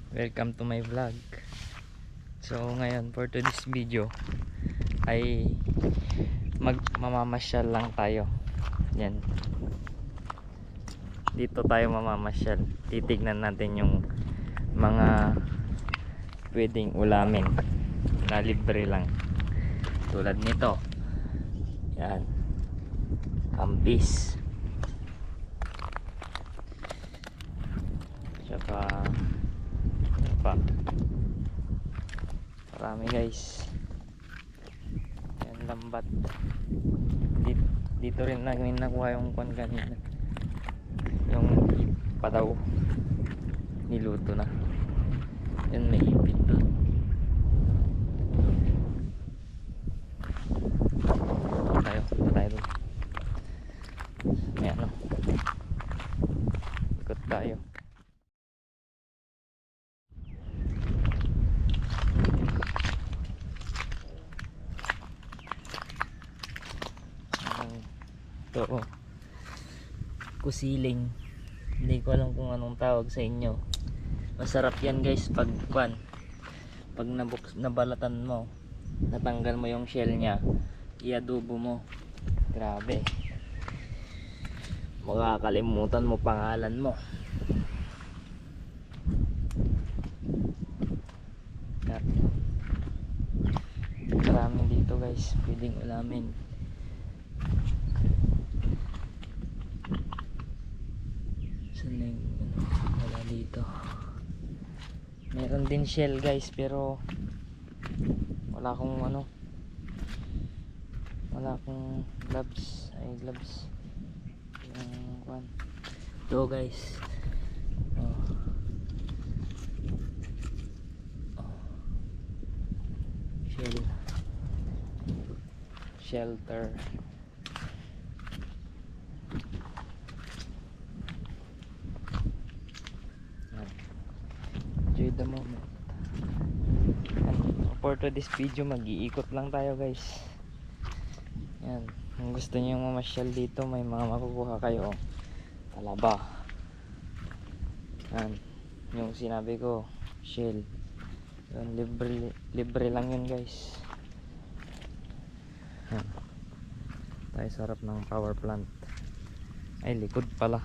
Welcome to my vlog. So ngayon for today's video ay mamamasyal lang tayo. Yan. Dito tayo mamamasyal. Titignan natin yung mga pwedeng ulamin na libre lang. Tulad nito. Yan. Kampis. Tsaka pa marami guys. Yan, lambat. Dito rin namin nakuha yung kwan kanina, yung pataw niluto na. Yan, may ipit doon. Punta tayo doon. May ano, ikot tayo. Ito kusiling, hindi ko alam kung anong tawag sa inyo. Masarap yan guys pag nabalatan mo, natanggal mo yung shell nya, iadobo mo. Grabe, makakalimutan mo pangalan mo. Marami dito guys, pwedeng ulamin. Wala dito. Meron din shell guys, pero wala akong gloves. Yung kwan ito guys. Shelter. Enjoy the moment. For this video, mag-iikot lang tayo guys. Yan, kung gusto niyo mamasyal dito, may mga makukuha kayo. Talaba. Yan, yung sinabi ko, shell. Yan, libre lang yun guys. Yan. Tayo sarap ng power plant. Ay, likod pala.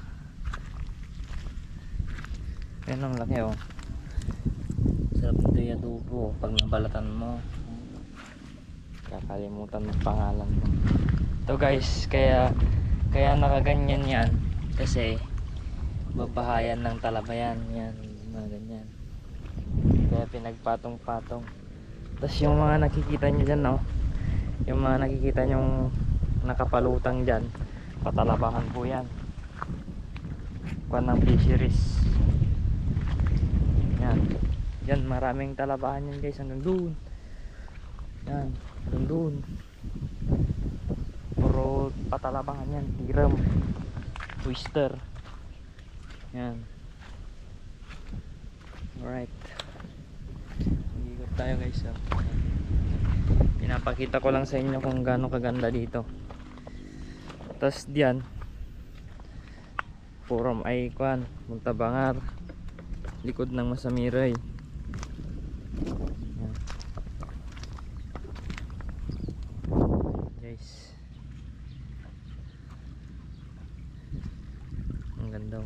Yan ang laki oh. Sarap nito yung adobo. Pag nabalatan mo, kakalimutan mo pangalan mo. Ito guys, kaya nakaganyan yan kasi babahayan ng talaba yan. Yan, mga ganyan. Kaya pinagpatong-patong. Tapos yung mga nakikita nyo dyan, no? Yung mga nakikita nyong nakapalutang dyan, patalabahan po yan. Kuwan ng fisheries. Yan. Yan, maraming talabahan yan guys, hanggang doon. Yan, hanggang doon. Puro patalabahan yan, tiram, twister. Yan. Alright, mag-ikot tayo guys. Pinapakita ko lang sa inyo kung gaano kaganda dito. Tapos diyan, puro ay kwan, Muntabangar, likod ng Masamiray. Yan. Guys, ang ganda.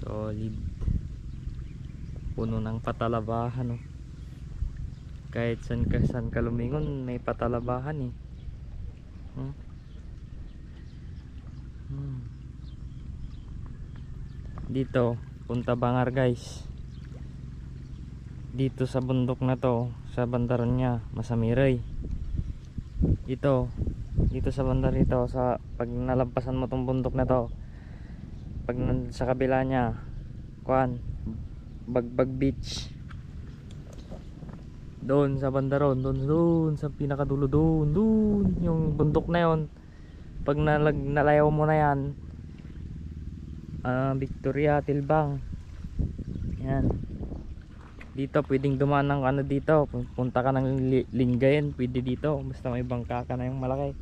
Solid. Puno ng patalabahan oh. Kahit saan ka lumingon, may patalabahan eh. Dito, Muntabangar guys. Dito sa bundok na to, sa bandaran niya, Masamiray. Dito sa bandar ito, pag nalampasan mo tong bundok na to, pag sa kabila niya, kuan, Bagbag Beach. Doon sa bandaron, doon sa pinakadulo, doon yung bundok na yon. Pag nalayaw mo na yan, Victoria, Tilbang. Yan. Dito pwedeng dumaan ng dito, punta ka ng Lingayen, pwede dito, basta may bangka ka na yung malaki.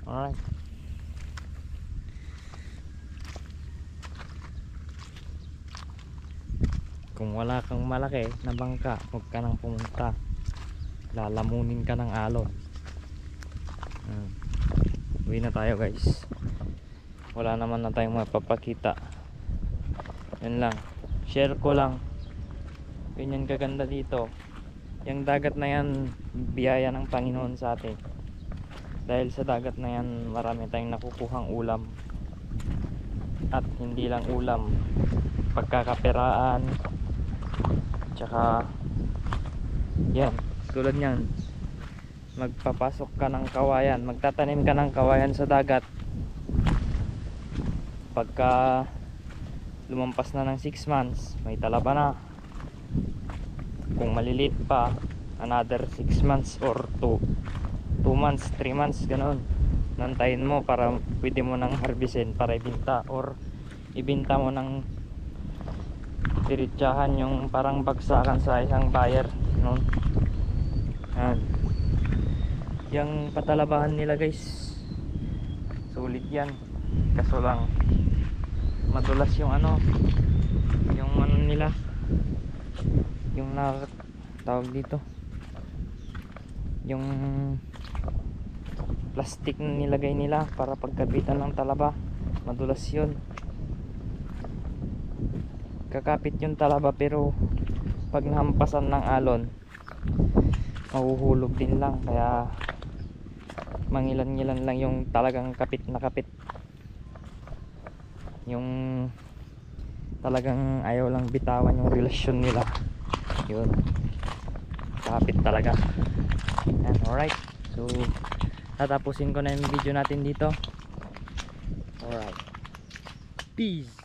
Alright. Kung wala kang malaki na bangka, huwag ka nang pumunta. Lalamunin ka ng alon. Uwi na tayo guys. Wala naman na tayong mapapakita. Yan lang. Share ko lang. Ganyan kaganda dito. Yung dagat na yan, biyaya ng Panginoon sa atin. Dahil sa dagat na yan, marami tayong nakukuhang ulam. At hindi lang ulam, pagkakaperaan. Tsaka yan, tulad nyan, magpapasok ka ng kawayan, magtatanim ka ng kawayan sa dagat. Pagka lumampas na ng 6 months, may talaba na. Kung malilit pa, another 6 months or 2 months, 3 months, ganoon. Nantayin mo para pwede mo nang harbisin para ibenta, or ibenta mo ng diretsahan yung parang bagsakan sa isang buyer noon. Yung patalabahan nila guys, sulit yan, kaso lang madulas yung yung nila, yung tawag dito, yung plastic na nilagay nila para pagkapitan ng talaba, madulas yun. Kakapit yung talaba pero pag nahampasan ng alon, mahuhulog din lang, kaya mangilan-ngilan lang yung talagang kapit na kapit, yung talagang ayaw lang bitawan yung relasyon nila, yun, kapit talaga. And alright, so tatapusin ko na yung video natin dito. Alright, peace.